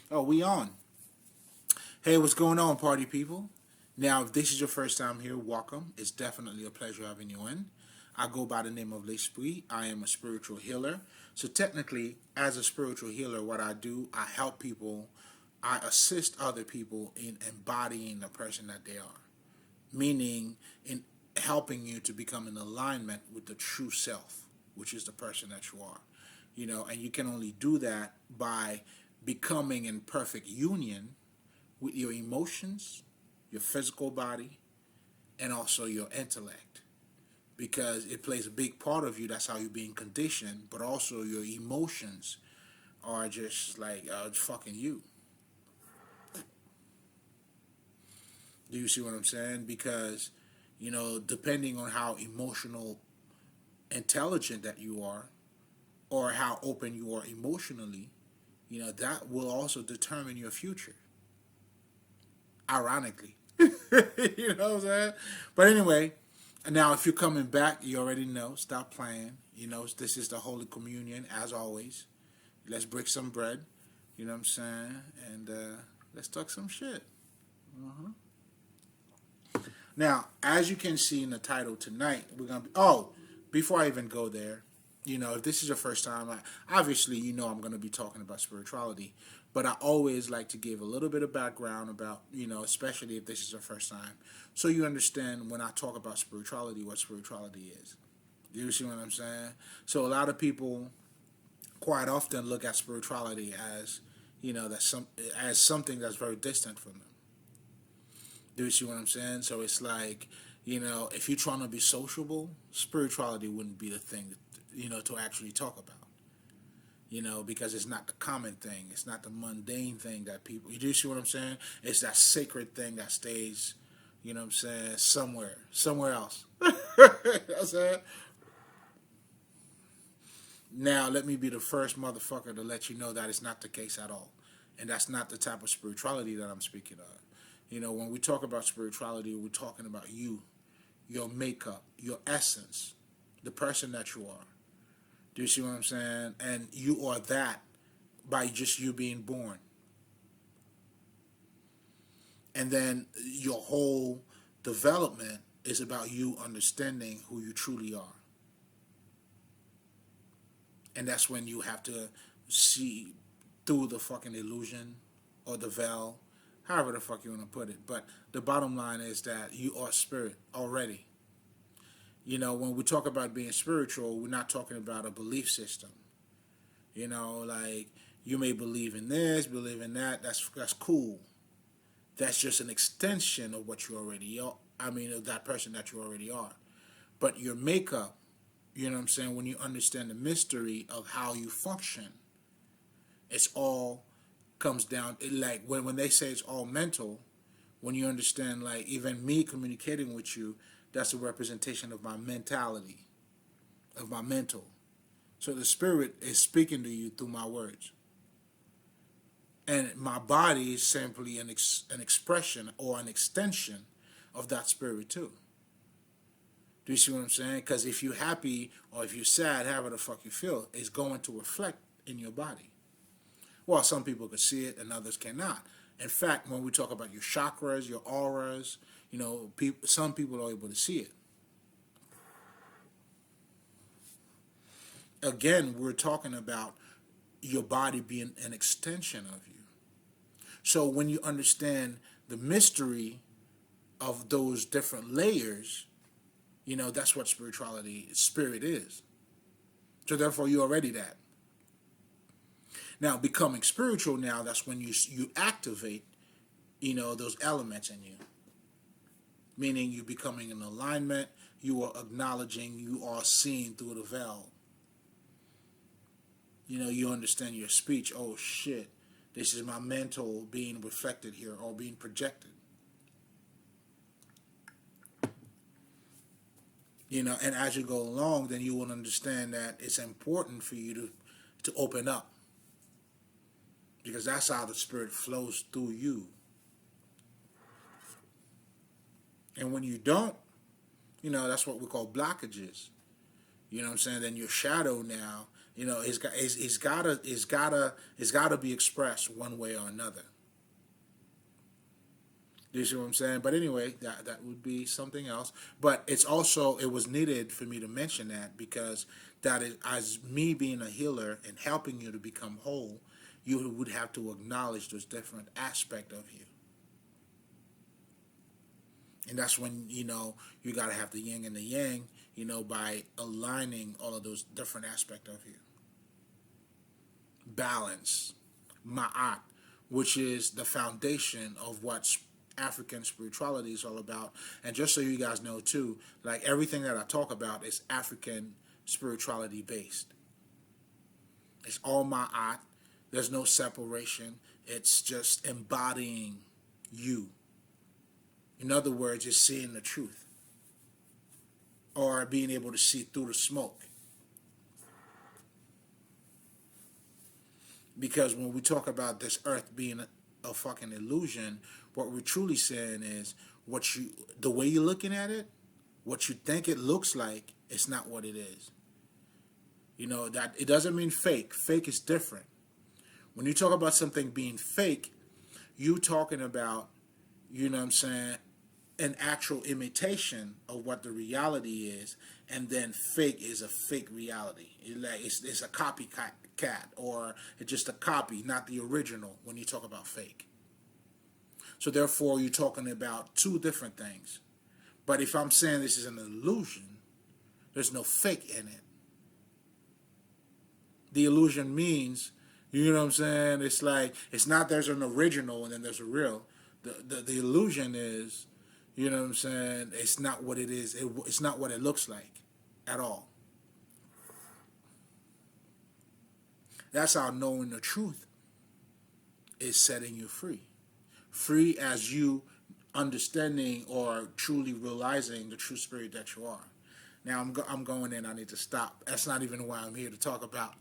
Oh, we on. Hey, what's going on, party people? Now, if this is your first time here, welcome. It's definitely a pleasure having you in. I go by the name of L'Esprit. I am a spiritual healer. So, technically, as a spiritual healer, what I do, I help people, I assist other people in embodying the person that they are, meaning in helping you to become in alignment with the true self, which is the person that you are. And you can only do that by becoming in perfect union with your emotions, your physical body, and also your intellect. Because it plays a big part of you. That's how you're being conditioned. But also your emotions are just like fucking you. Do you see what I'm saying? Because, depending on how emotional intelligent that you are, or how open you are emotionally, that will also determine your future. Ironically. You know what I'm saying? But anyway, now if you're coming back, you already know. Stop playing. This is the Holy Communion, as always. Let's break some bread. You know what I'm saying? And let's talk some shit. Uh-huh. Now, as you can see in the title tonight, we're going to be. Oh, before I even go there, if this is your first time, obviously, I'm going to be talking about spirituality. But I always like to give a little bit of background about, especially if this is your first time, so you understand when I talk about spirituality, what spirituality is. You see what I'm saying? So a lot of people quite often look at spirituality as, as something that's very distant from them. Do you see what I'm saying? So it's like, if you're trying to be sociable, spirituality wouldn't be the thing, to actually talk about. Because it's not the common thing. It's not the mundane thing that people, you do see what I'm saying? It's that sacred thing that stays, what I'm saying, somewhere else. You know what I'm saying? Now, let me be the first motherfucker to let you know that it's not the case at all. And that's not the type of spirituality that I'm speaking of. When we talk about spirituality, we're talking about you, your makeup, your essence, the person that you are. Do you see what I'm saying? And you are that by just you being born. And then your whole development is about you understanding who you truly are. And that's when you have to see through the fucking illusion or the veil, however the fuck you want to put it. But the bottom line is that you are spirit already. When we talk about being spiritual, we're not talking about a belief system. Like you may believe in this, believe in that. That's cool. That's just an extension of what you already are. I mean, of that person that you already are. But your makeup, you know what I'm saying, when you understand the mystery of how you function, it's all comes down, like when they say it's all mental, when you understand, like even me communicating with you, that's a representation of my mentality, of my mental. So the spirit is speaking to you through my words. And my body is simply an expression or an extension of that spirit too. Do you see what I'm saying? Because if you're happy or if you're sad, however the fuck you feel, it's going to reflect in your body. Well, some people can see it and others cannot. In fact, when we talk about your chakras, your auras, some people are able to see it. Again, we're talking about your body being an extension of you. So when you understand the mystery of those different layers, that's what spirit is. So therefore, you're already that. Now, becoming spiritual, now that's when you activate, those elements in you. Meaning you becoming in alignment, you are acknowledging, you are seeing through the veil. You understand your speech. Oh shit, this is my mental being reflected here or being projected. And as you go along, then you will understand that it's important for you to open up. Because that's how the spirit flows through you. And when you don't, that's what we call blockages. You know what I'm saying? Then your shadow now You know, it's gotta be expressed one way or another. Do you see what I'm saying? But anyway, that would be something else. But it's also, it was needed for me to mention that, because that is, as me being a healer and helping you to become whole, you would have to acknowledge those different aspects of you. And that's when, you got to have the yin and the yang, by aligning all of those different aspects of you. Balance, ma'at, which is the foundation of what African spirituality is all about. And just so you guys know too, like everything that I talk about is African spirituality based. It's all ma'at. There's no separation. It's just embodying you. In other words, it's seeing the truth, or being able to see through the smoke. Because when we talk about this earth being a fucking illusion, what we're truly saying is, the way you're looking at it, what you think it looks like, it's not what it is. That it doesn't mean fake. Fake is different. When you talk about something being fake, you talking about, you know what I'm saying, an actual imitation of what the reality is, and then fake is a fake reality. It's a copycat, or it's just a copy, not the original when you talk about fake. So therefore, you're talking about two different things. But if I'm saying this is an illusion, there's no fake in it. The illusion means, you know what I'm saying, it's like, it's not there's an original and then there's a real. The illusion is, you know what I'm saying, it's not what it is. It's not what it looks like at all. That's how knowing the truth is setting you free. Free as you understanding or truly realizing the true spirit that you are. Now I'm going in. I need to stop. That's not even why I'm here to talk about.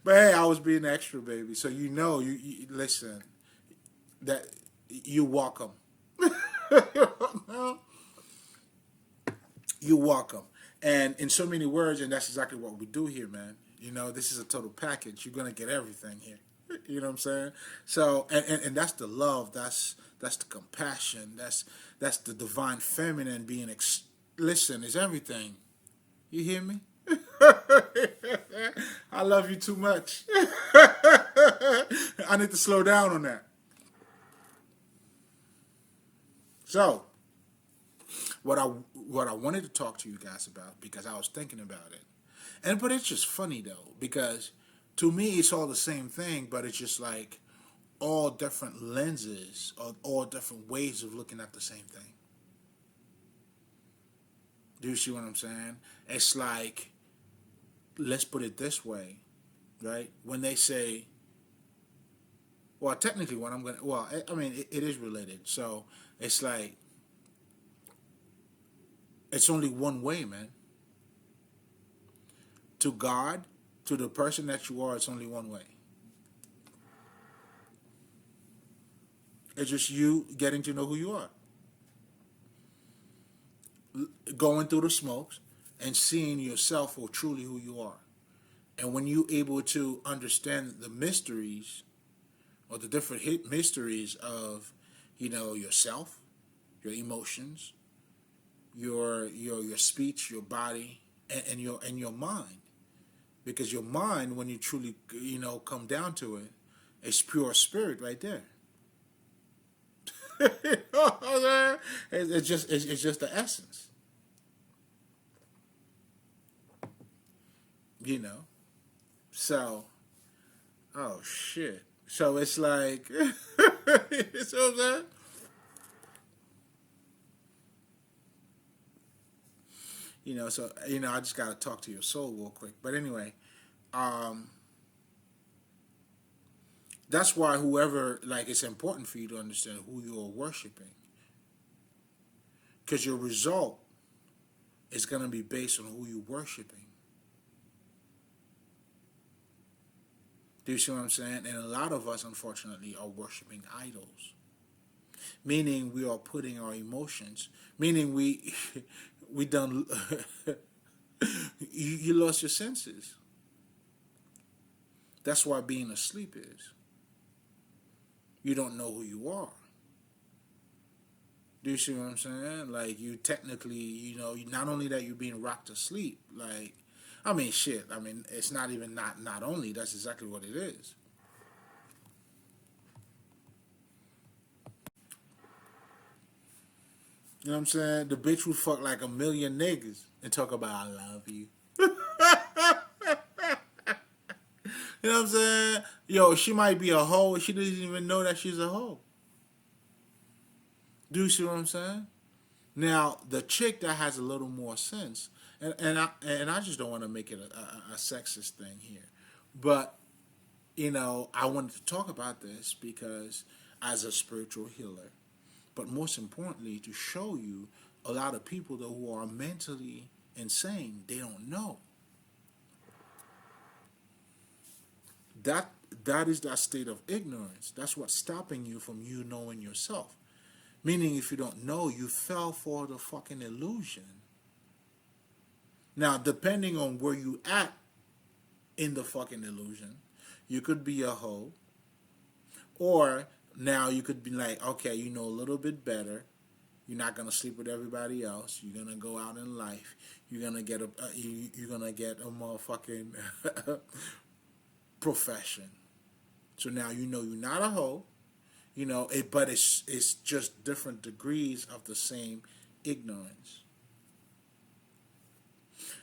But hey, I was being extra, baby. So you listen. That you're welcome. You're welcome. And in so many words, and that's exactly what we do here, man. This is a total package. You're gonna get everything here. You know what I'm saying? So, and that's the love. That's the compassion. That's the divine feminine being. Listen, it's everything. You hear me? I love you too much. I need to slow down on that. So, what I wanted to talk to you guys about, because I was thinking about it, but it's just funny though, because to me it's all the same thing, but it's just like all different lenses, or all different ways of looking at the same thing. Do you see what I'm saying? It's like, let's put it this way, right? When they say, well, technically, I mean, it is related. So it's like, it's only one way, man. To God, to the person that you are, it's only one way. It's just you getting to know who you are. Going through the smokes and seeing yourself for truly who you are. And when you're able to understand the mysteries, or the different mysteries of, yourself, your emotions, your speech, your body, and your mind. Because your mind, when you truly, come down to it, it's pure spirit right there. It's just the essence. So, oh shit. So it's like, you know what I'm saying? So, I just got to talk to your soul real quick. But anyway, that's why it's important for you to understand who you are worshiping. Because your result is going to be based on who you're worshiping. Do you see what I'm saying? And a lot of us, unfortunately, are worshiping idols. Meaning we are putting our emotions, meaning we done You lost your senses. That's why being asleep is. You don't know who you are. Do you see what I'm saying? Like, you technically, not only that you're being rocked to sleep, like, I mean, shit. I mean, it's not even not only. That's exactly what it is. You know what I'm saying? The bitch would fuck like a million niggas and talk about I love you. You know what I'm saying? Yo, she might be a hoe. She doesn't even know that she's a hoe. Do you see what I'm saying? Now, the chick that has a little more sense, and I just don't want to make it a sexist thing here, but I wanted to talk about this because as a spiritual healer, but most importantly, to show you a lot of people though who are mentally insane, they don't know that that is that state of ignorance. That's what's stopping you from you knowing yourself. Meaning, if you don't know, you fell for the fucking illusion. Now, depending on where you at in the fucking illusion, you could be a hoe, or now you could be like, okay, you know a little bit better. You're not gonna sleep with everybody else. You're gonna go out in life. You're gonna get you're gonna get a motherfucking profession. So now you know you're not a hoe. But it's just different degrees of the same ignorance.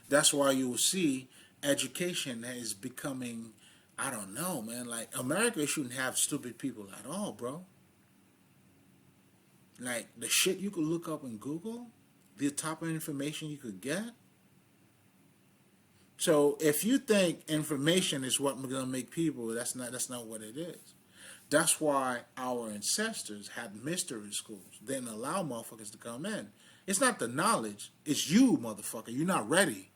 That's why you will see education is becoming, I don't know, man. Like, America shouldn't have stupid people at all, bro. Like, the shit you could look up in Google, the type of information you could get. So if you think information is what gonna make people, that's not what it is. That's why our ancestors had mystery schools. They didn't allow motherfuckers to come in. It's not the knowledge. It's you, motherfucker. You're not ready.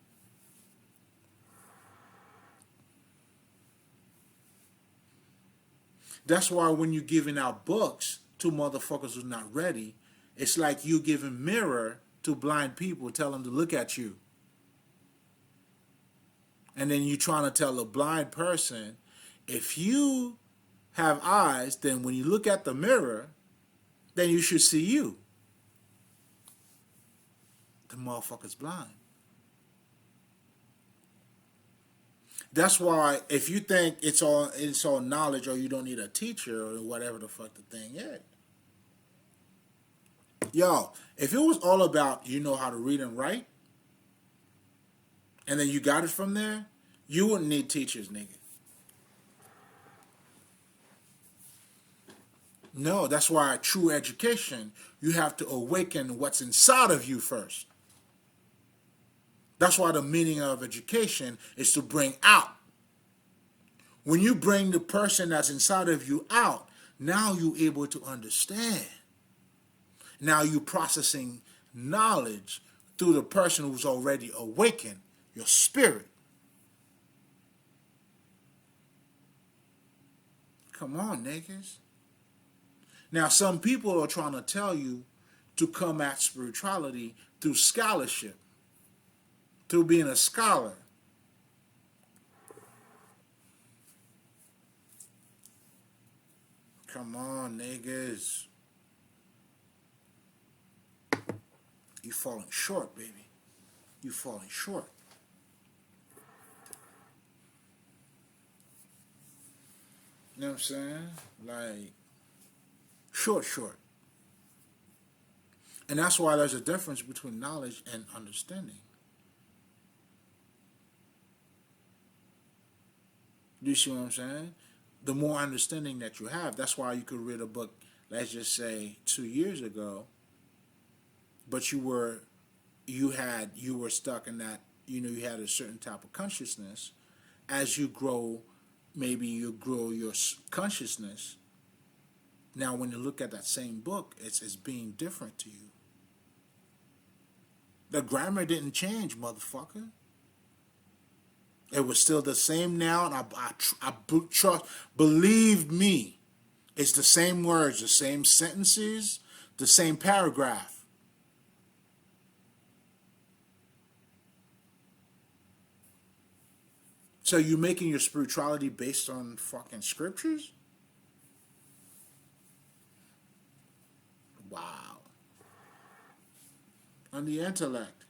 That's why when you're giving out books to motherfuckers who's not ready, it's like you giving mirror to blind people, tell them to look at you. And then you're trying to tell a blind person, if you have eyes, then when you look at the mirror, then you should see you. The motherfucker's blind. That's why if you think it's all knowledge, or you don't need a teacher, or whatever the fuck the thing is. Yo, if it was all about you know how to read and write, and then you got it from there, you wouldn't need teachers, nigga. No, that's why true education, you have to awaken what's inside of you first. That's why the meaning of education is to bring out. When you bring the person that's inside of you out, now you're able to understand. Now you're processing knowledge through the person who's already awakened, your spirit. Come on, niggas. Now, some people are trying to tell you to come at spirituality through scholarship, through being a scholar. Come on, niggas. You falling short, baby. You falling short. You know what I'm saying? Like, short. And that's why there's a difference between knowledge and understanding. Do you see what I'm saying? The more understanding that you have, that's why you could read a book, let's just say 2 years ago, but you were stuck in that, you had a certain type of consciousness. As you grow, maybe you grow your consciousness. Now, when you look at that same book, it's being different to you. The grammar didn't change, motherfucker. It was still the same now, and I trust. Believe me, it's the same words, the same sentences, the same paragraph. So you making your spirituality based on fucking scriptures? Wow. On the intellect.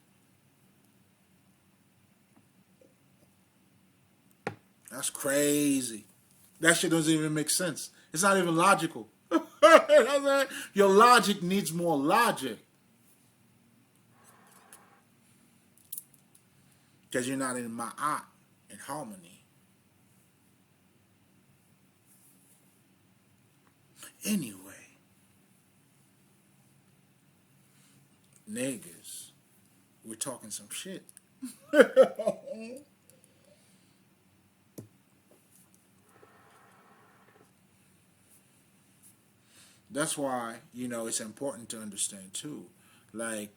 That's crazy. That shit doesn't even make sense. It's not even logical. Your logic needs more logic. Because you're not in ma'at, in harmony. Anyway, niggas, we're talking some shit. That's why, it's important to understand too. Like,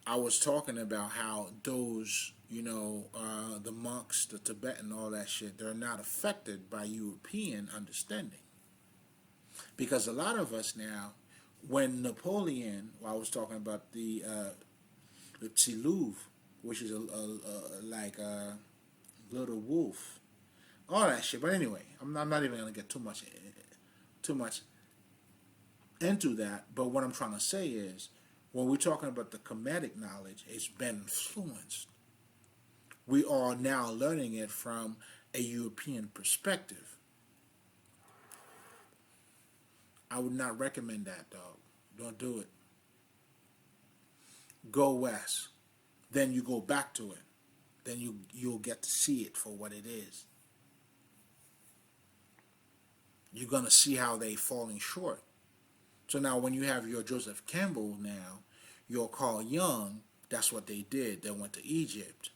I was talking about how those, the monks, the Tibetan, all that shit, they're not affected by European understanding. Because a lot of us now, when Napoleon, I was talking about the Tsiluv, which is like a little wolf, all that shit. But anyway, I'm not even gonna get too much into that. But what I'm trying to say is, when we're talking about the Kemetic knowledge, it's been influenced. We are now learning it from a European perspective. I would not recommend that, dog. Don't do it. Go west. Then you go back to it. Then you'll get to see it for what it is. You're gonna see how they falling short. So now when you have your Joseph Campbell now, your Carl Jung, that's what they did. They went to Egypt.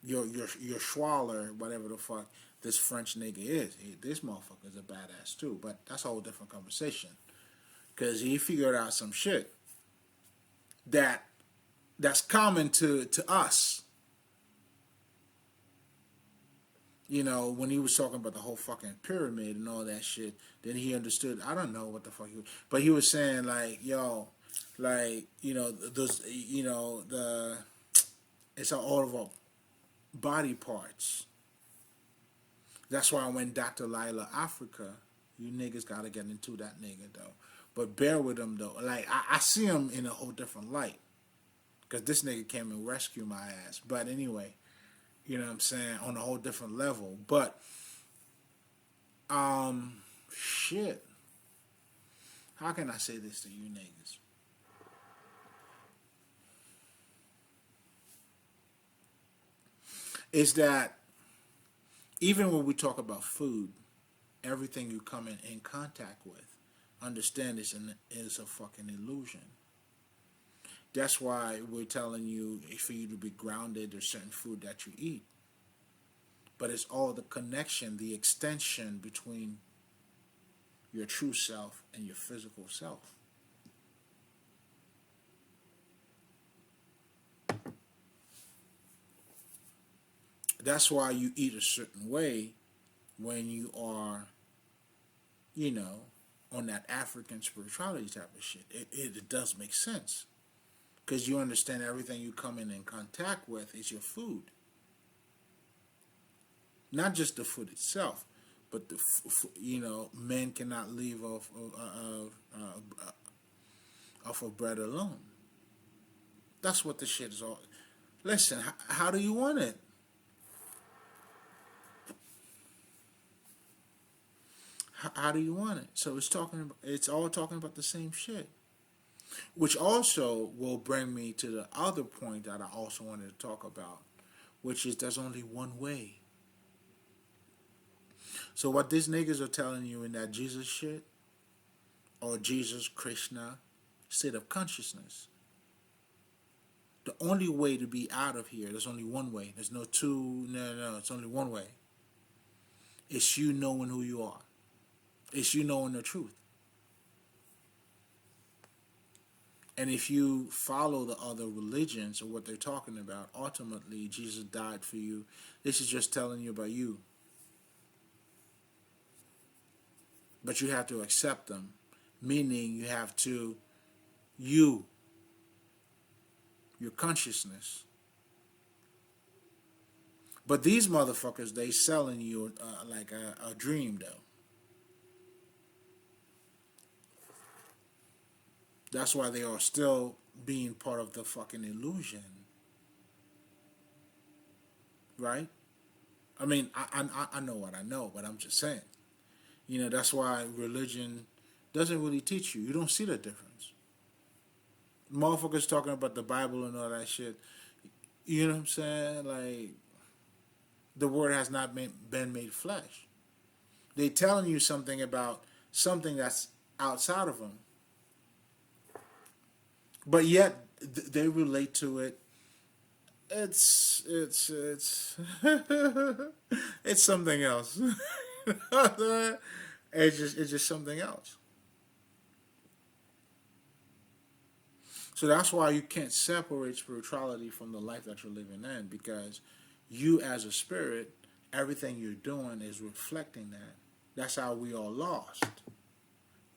Your Schwaller, whatever the fuck this French nigga is, this motherfucker's a badass too. But that's a whole different conversation. Cause he figured out some shit that's common to us. When he was talking about the whole fucking pyramid and all that shit, then he understood. I don't know what the fuck he was, but he was saying like, yo, like, those, it's all of our body parts. That's why when Dr. Lila Africa, you niggas gotta get into that nigga though. But bear with him though. Like, I see him in a whole different light. Because this nigga came and rescued my ass. But anyway, you know what I'm saying, on a whole different level. But shit. How can I say this to you niggas? Is that even when we talk about food, everything you come in contact with, understand is a fucking illusion. That's why we're telling you for you to be grounded, there's certain food that you eat. But it's all the connection, the extension between your true self and your physical self. That's why you eat a certain way when you are, on that African spirituality type of shit. It does make sense. Because you understand everything you come in contact with is your food. Not just the food itself, but men cannot live off of bread alone. That's what the shit is all. Listen, how do you want it? How do you want it? So it's all talking about the same shit. Which also will bring me to the other point that I also wanted to talk about, which is there's only one way. So what these niggas are telling you in that Jesus shit, or Jesus, Krishna, state of consciousness, the only way to be out of here, there's only one way. There's no two, no, it's only one way. It's you knowing who you are. It's you knowing the truth. And if you follow the other religions or what they're talking about, ultimately Jesus died for you. This is just telling you about you. But you have to accept them, meaning you have to, your consciousness, But these motherfuckers, they selling you like a dream, though. That's why they are still being part of the fucking illusion, right? I mean, I know what I know, but I'm just saying. That's why religion doesn't really teach you. You don't see the difference. Motherfuckers talking about the Bible and all that shit. You know what I'm saying? Like, the word has not been made flesh. They telling you something about something that's outside of them, but yet they relate to it. It's it's something else. It's just something else. So that's why you can't separate spirituality from the life that you're living in, because you as a spirit, everything you're doing is reflecting that. That's how we are lost.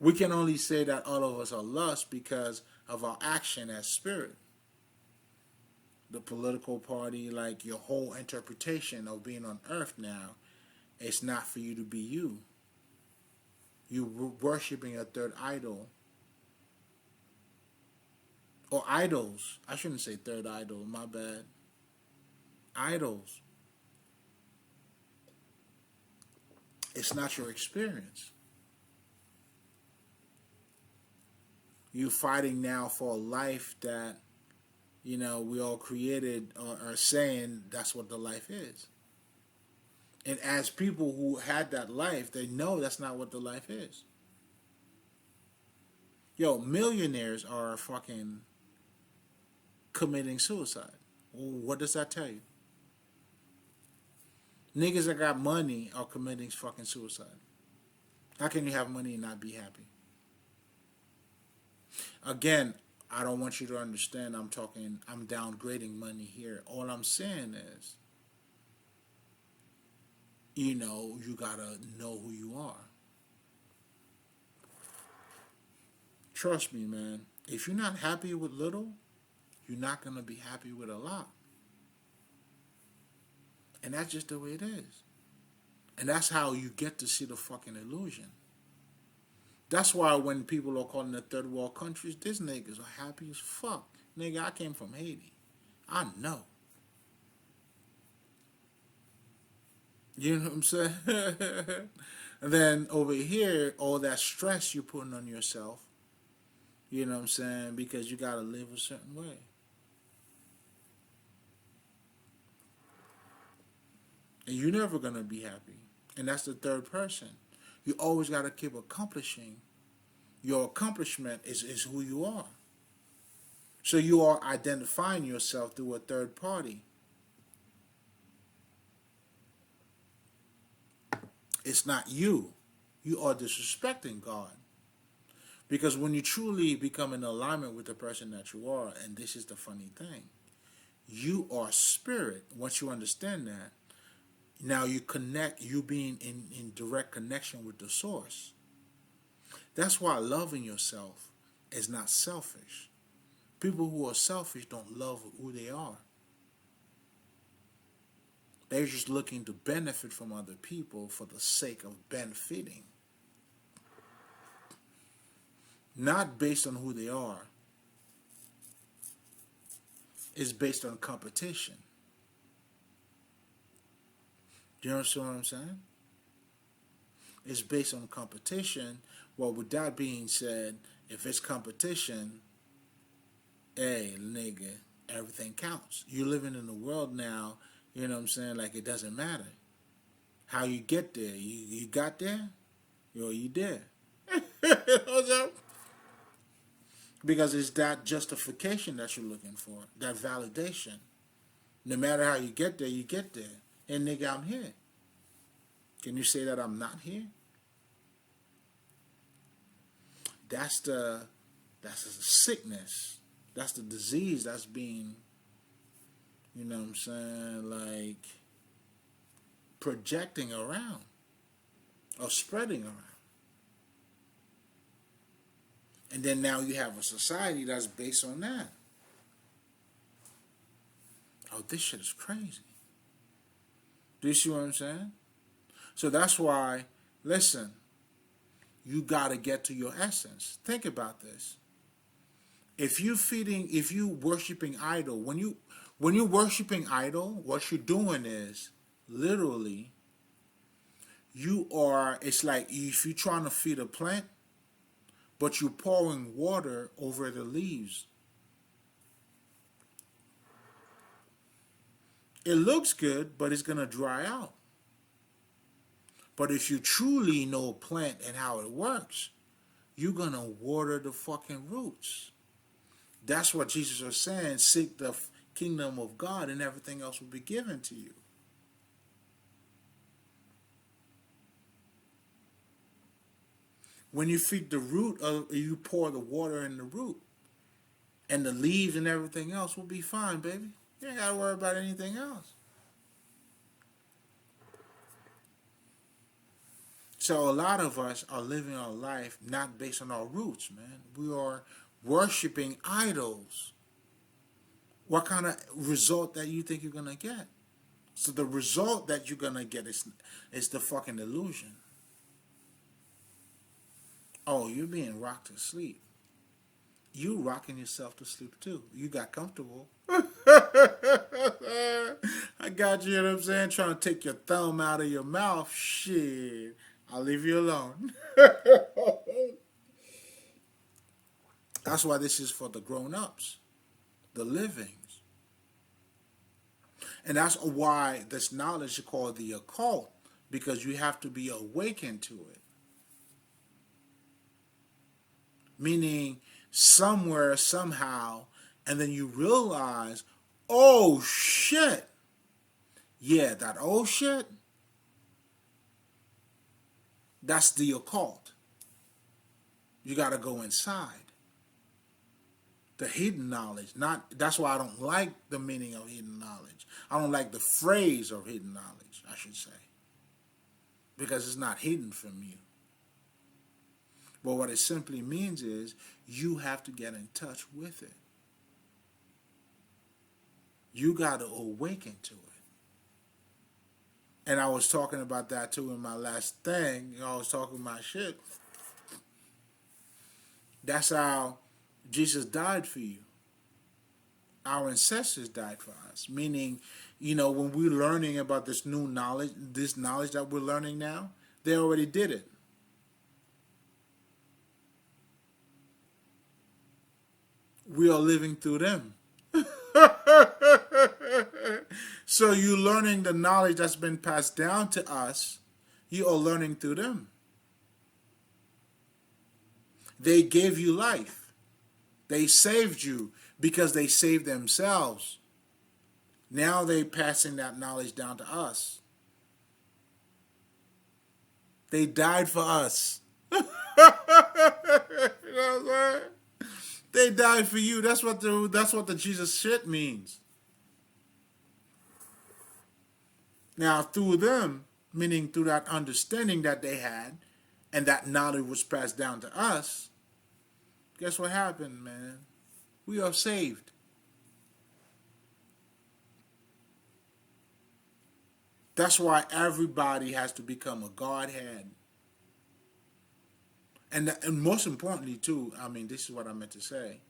We can only say that all of us are lost because of our action as spirit. The political party, like your whole interpretation of being on earth now, it's not for you to be you. You worshiping a third idol. Or idols. I shouldn't say third idol, my bad. Idols. It's not your experience. You fighting now for a life that, we all created, or are saying that's what the life is. And as people who had that life, they know that's not what the life is. Yo, millionaires are fucking committing suicide. What does that tell you? Niggas that got money are committing fucking suicide. How can you have money and not be happy? Again, I don't want you to understand I'm downgrading money here. All I'm saying is, you gotta know who you are. Trust me, man. If you're not happy with little, you're not gonna be happy with a lot. And that's just the way it is. And that's how you get to see the fucking illusion. That's why when people are calling the third world countries, these niggas are happy as fuck. Nigga, I came from Haiti. I know. You know what I'm saying? And then over here, all that stress you're putting on yourself, you know what I'm saying, because you gotta live a certain way. And you're never gonna be happy. And that's the third person. You always gotta keep accomplishing. Your accomplishment is who you are. So you are identifying yourself through a third party. It's not you. You are disrespecting God. Because when you truly become in alignment with the person that you are, and this is the funny thing, you are spirit. Once you understand that, now you being in direct connection with the source. That's why loving yourself is not selfish. People who are selfish don't love who they are. They're just looking to benefit from other people for the sake of benefiting. Not based on who they are. It's based on competition. Do you understand what I'm saying? It's based on competition. Well, with that being said, if it's competition, hey, nigga, everything counts. You're living in a world now, you know what I'm saying, like it doesn't matter. How you get there. You got there, or you there. Because it's that justification that you're looking for, that validation. No matter how you get there, you get there. And nigga, I'm here. Can you say that I'm not here? That's the sickness. That's the disease that's being, you know what I'm saying, like projecting around or spreading around. And then now you have a society that's based on that. Oh, this shit is crazy. Do you see what I'm saying? So that's why, listen, you got to get to your essence. Think about this. If you worshiping idol, when you're worshiping idol, what you're doing is literally it's like if you're trying to feed a plant, but you're pouring water over the leaves. It looks good, but it's going to dry out. But if you truly know a plant and how it works, you're going to water the fucking roots. That's what Jesus was saying. Seek the kingdom of God and everything else will be given to you. When you feed the root, you pour the water in the root. And the leaves and everything else will be fine, baby. You ain't got to worry about anything else. So a lot of us are living our life not based on our roots, man. We are worshiping idols. What kind of result that you think you're going to get? So the result that you're going to get is the fucking illusion. Oh, you're being rocked to sleep. You rocking yourself to sleep too. You got comfortable. I got you, you know what I'm saying? Trying to take your thumb out of your mouth. Shit. I'll leave you alone. That's why this is for the grown-ups, the livings. And that's why this knowledge is called the occult, because you have to be awakened to it. Meaning somewhere, somehow, and then you realize, oh shit. Yeah, that oh shit, that's the occult. You got to go inside. The hidden knowledge. That's why I don't like the meaning of hidden knowledge. I don't like the phrase of hidden knowledge, I should say. Because it's not hidden from you. But what it simply means is you have to get in touch with it. You got to awaken to it. And I was talking about that too in my last thing. I was talking my shit. That's how Jesus died for you. Our ancestors died for us. Meaning, when we're learning about this new knowledge, this knowledge that we're learning now, they already did it. We are living through them. So you learning the knowledge that's been passed down to us, you are learning through them. They gave you life. They saved you because they saved themselves. Now they're passing that knowledge down to us. They died for us. You know what I'm saying? They died for you. That's what the Jesus shit means. Now, through them, meaning through that understanding that they had, and that knowledge was passed down to us, guess what happened, man? We are saved. That's why everybody has to become a Godhead. And most importantly, too, this is what I meant to say.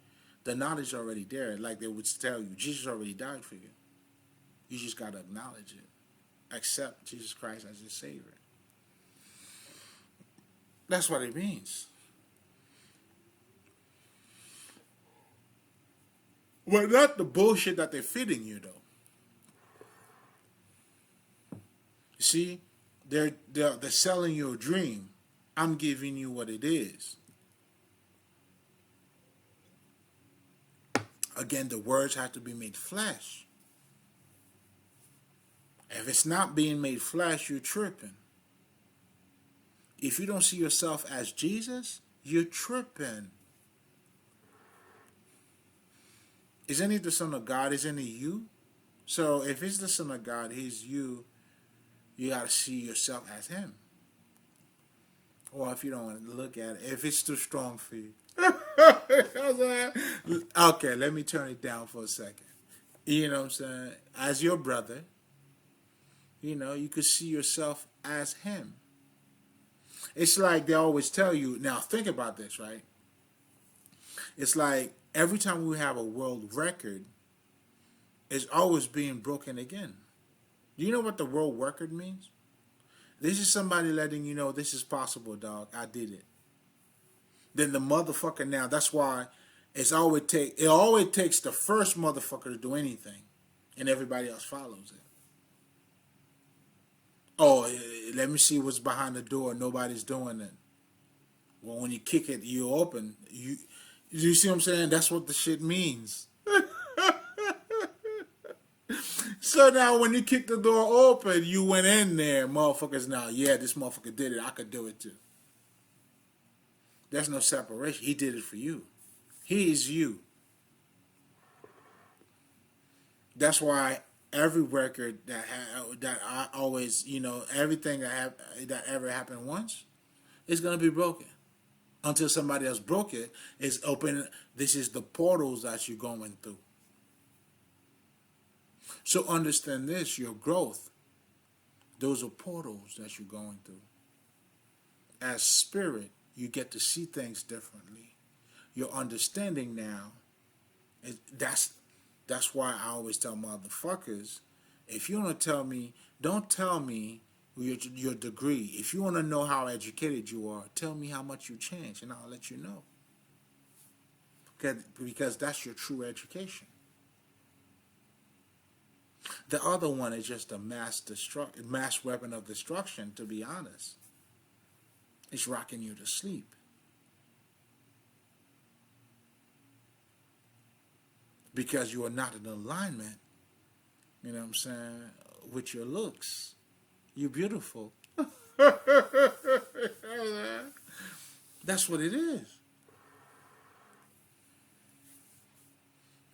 The knowledge is already there. Like they would tell you, Jesus already died for you. You just got to acknowledge it. Accept Jesus Christ as your Savior. That's what it means. Well, not the bullshit that they're feeding you, though. See, they're selling you a dream. I'm giving you what it is. Again, the words have to be made flesh. If it's not being made flesh, you're tripping. If you don't see yourself as Jesus, you're tripping. Isn't he the Son of God? Isn't he you? So if he's the Son of God, he's you. You got to see yourself as him. Or if you don't want to look at it, if it's too strong for you. Okay, let me turn it down for a second. You know what I'm saying? As your brother, You know, you could see yourself as him. It's like they always tell you, now think about this, right? It's like every time we have a world record, it's always being broken again. Do you know what the world record means? This is somebody letting you know this is possible, dog. I did it. Then the motherfucker now, that's why it always takes the first motherfucker to do anything, and everybody else follows it. Oh, let me see what's behind the door. Nobody's doing it. Well, when you kick it, you open. You see what I'm saying? That's what the shit means. So now when you kick the door open, you went in there, motherfuckers. Now, yeah, this motherfucker did it. I could do it too. There's no separation. He did it for you. He is you. That's why every record that I always, everything that ever happened once is gonna be broken until somebody else broke it. It's open. This is the portals that you're going through. So understand this: your growth. Those are portals that you're going through. As spirit, you get to see things differently. Your understanding now, that's why I always tell motherfuckers, if you want to tell me, don't tell me your degree. If you want to know how educated you are, tell me how much you changed, and I'll let you know. Because that's your true education. The other one is just a mass weapon of destruction, to be honest. It's rocking you to sleep. Because you are not in alignment, you know what I'm saying, with your looks. You're beautiful. That's what it is.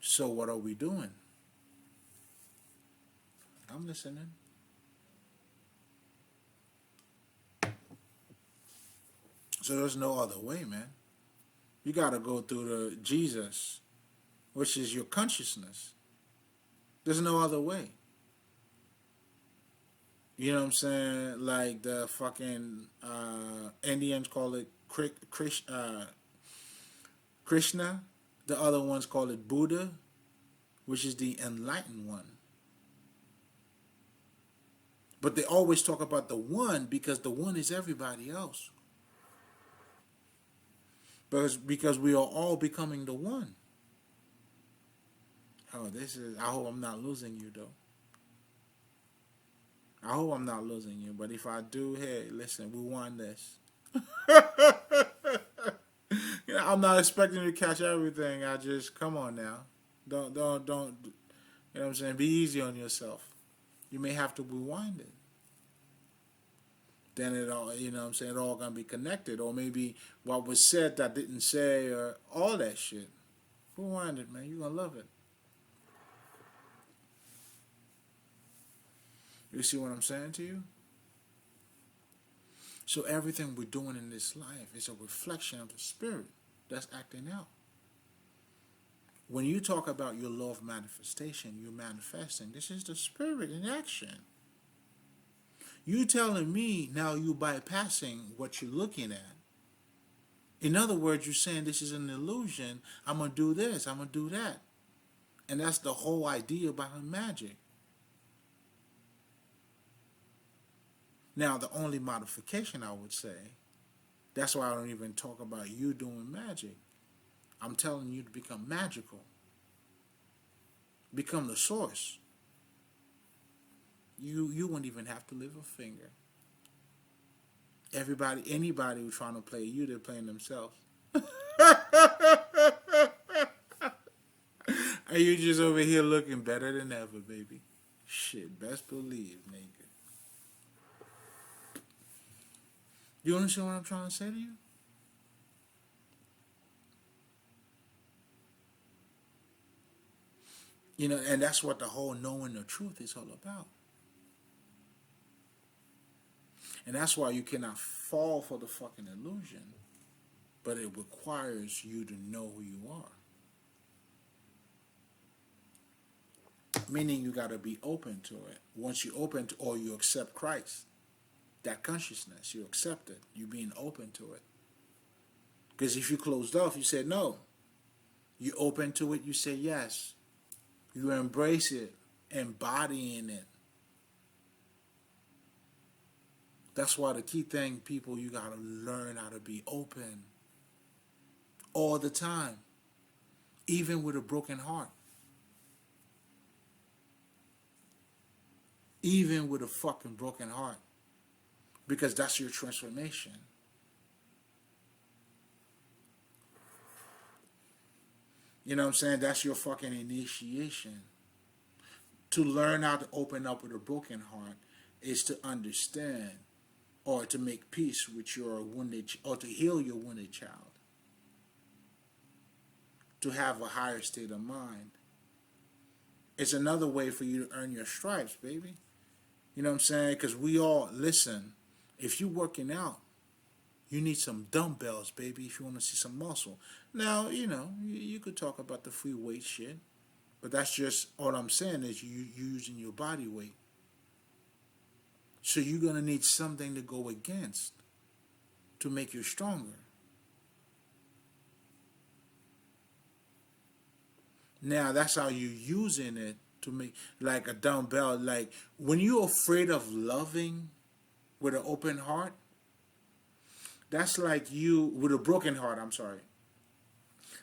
So what are we doing? I'm listening. So there's no other way, man. You got to go through the Jesus, which is your consciousness. There's no other way. You know what I'm saying? Like the fucking Indians call it Krishna. The other ones call it Buddha, which is the enlightened one. But they always talk about the one because the one is everybody else. Because we are all becoming the one. Oh, I hope I'm not losing you, though. I hope I'm not losing you. But if I do, hey, listen, we won this. I'm not expecting you to catch everything. Come on now. Don't, you know what I'm saying? Be easy on yourself. You may have to rewind it. Then it all, you know what I'm saying, it all gonna be connected. Or maybe what was said that didn't say, or all that shit. Rewind it, man. You're gonna love it. You see what I'm saying to you? So everything we're doing in this life is a reflection of the spirit that's acting out. When you talk about your law of manifestation, you're manifesting. This is the spirit in action. You telling me now you bypassing what you're looking at. In other words, you're saying this is an illusion. I'm going to do this. I'm going to do that. And that's the whole idea behind magic. Now, the only modification I would say, that's why I don't even talk about you doing magic. I'm telling you to become magical. Become the source. You wouldn't even have to lift a finger. Anybody who's trying to play you, they're playing themselves. And you just over here looking better than ever, baby. Shit, best believe, nigga. You understand what I'm trying to say to you? You know, and that's what the whole knowing the truth is all about. And that's why you cannot fall for the fucking illusion. But it requires you to know who you are. Meaning you got to be open to it. Once you open to, or you accept Christ, that consciousness, you accept it. You being open to it. Because if you closed off, you said no. You open to it, you say yes. You embrace it, embodying it. That's why the key thing, people, you got to learn how to be open all the time, even with a broken heart, even with a fucking broken heart, because that's your transformation. You know what I'm saying? That's your fucking initiation. To learn how to open up with a broken heart is to understand or to make peace with your wounded, or to heal your wounded child. To have a higher state of mind. It's another way for you to earn your stripes, baby. You know what I'm saying? Because we all, listen, if you're working out, you need some dumbbells, baby, if you want to see some muscle. Now, you know, you could talk about the free weight shit, but that's just, all I'm saying is you using your body weight. So you're going to need something to go against to make you stronger. Now, that's how you're using it to make, like a dumbbell. Like, when you're afraid of loving with an open heart, that's like you, with a broken heart, I'm sorry.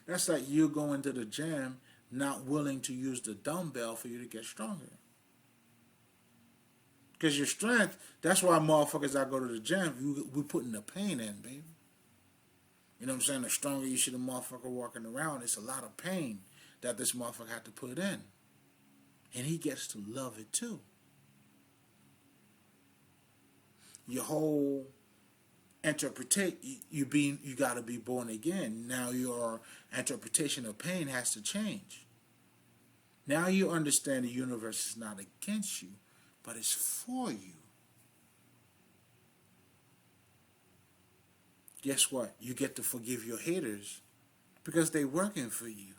That's like you going to the gym, not willing to use the dumbbell for you to get stronger. Because your strength, that's why motherfuckers that go to the gym, we putting the pain in, baby. You know what I'm saying? The stronger you see the motherfucker walking around, it's a lot of pain that this motherfucker had to put in. And he gets to love it too. Your whole you got to be born again. Now your interpretation of pain has to change. Now you understand the universe is not against you, but it's for you. Guess what? You get to forgive your haters because they're working for you.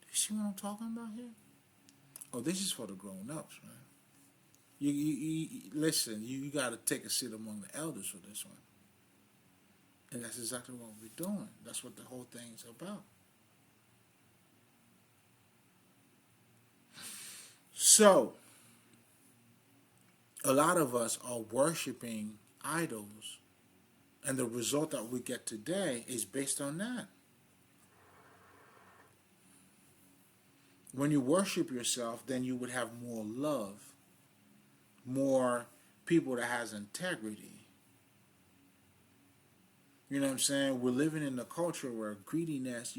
You see what I'm talking about here? Oh, this is for the grown-ups, man. You listen, you got to take a seat among the elders for this one. And that's exactly what we're doing. That's what the whole thing's about. So, a lot of us are worshiping idols, and the result that we get today is based on that. When you worship yourself, then you would have more love, more people that has integrity. You know what I'm saying? We're living in a culture where greediness,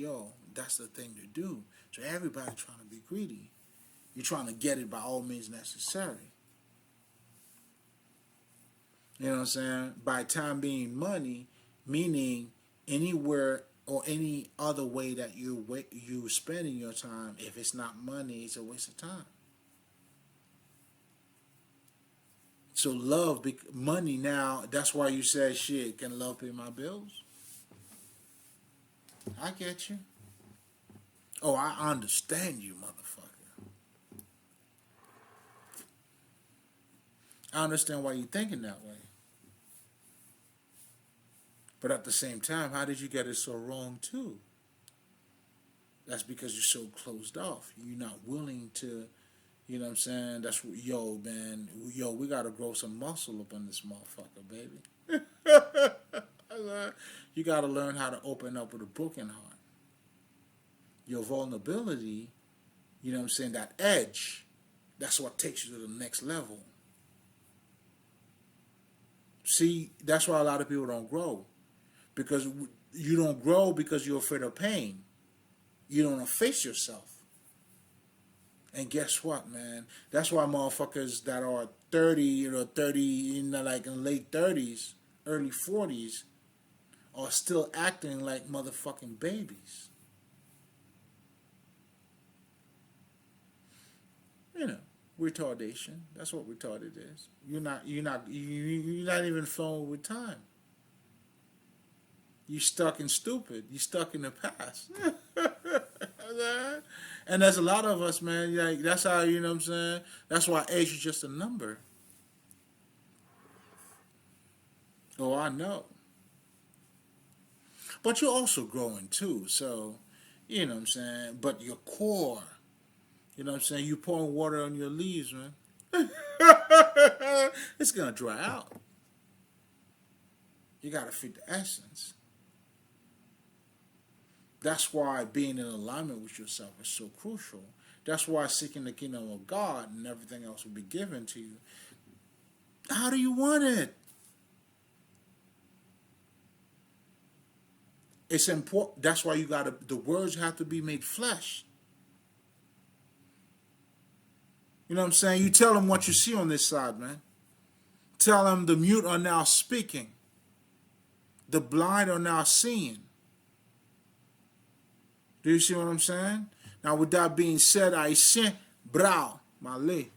that's the thing to do. So everybody's trying to be greedy. You're trying to get it by all means necessary. You know what I'm saying? By time being money, meaning anywhere or any other way that you spending your time, if it's not money, it's a waste of time. So love, money now, that's why you said, shit, can love pay my bills? I get you. Oh, I understand you, motherfucker. I understand why you're thinking that way. But at the same time, how did you get it so wrong too? That's because you're so closed off. You're not willing to, you know what I'm saying? That's what, man, we got to grow some muscle up in this motherfucker, baby. You got to learn how to open up with a broken heart. Your vulnerability, you know what I'm saying, that edge, that's what takes you to the next level. See, that's why a lot of people don't grow. Because you don't grow because you're afraid of pain. You don't want to face yourself. And guess what, man? That's why motherfuckers that are 30, 30, like in late 30s, early 40s, are still acting like motherfucking babies. Retardation. That's what retarded is. You're not even flowing with time. You're stuck in stupid. You're stuck in the past. And there's a lot of us, man. Like that's how you know what I'm saying. That's why age is just a number. Oh, I know. But you're also growing too. So, you know what I'm saying. But your core, you know what I'm saying. You pouring water on your leaves, man. It's gonna dry out. You gotta feed the essence. That's why being in alignment with yourself is so crucial. That's why seeking the kingdom of God and everything else will be given to you. How do you want it? It's important. That's why you gotta. The words have to be made flesh. You know what I'm saying? You tell them what you see on this side, man. Tell them the mute are now speaking. The blind are now seeing. Do you see what I'm saying? Now, with that being said, I sent Brau, Malay.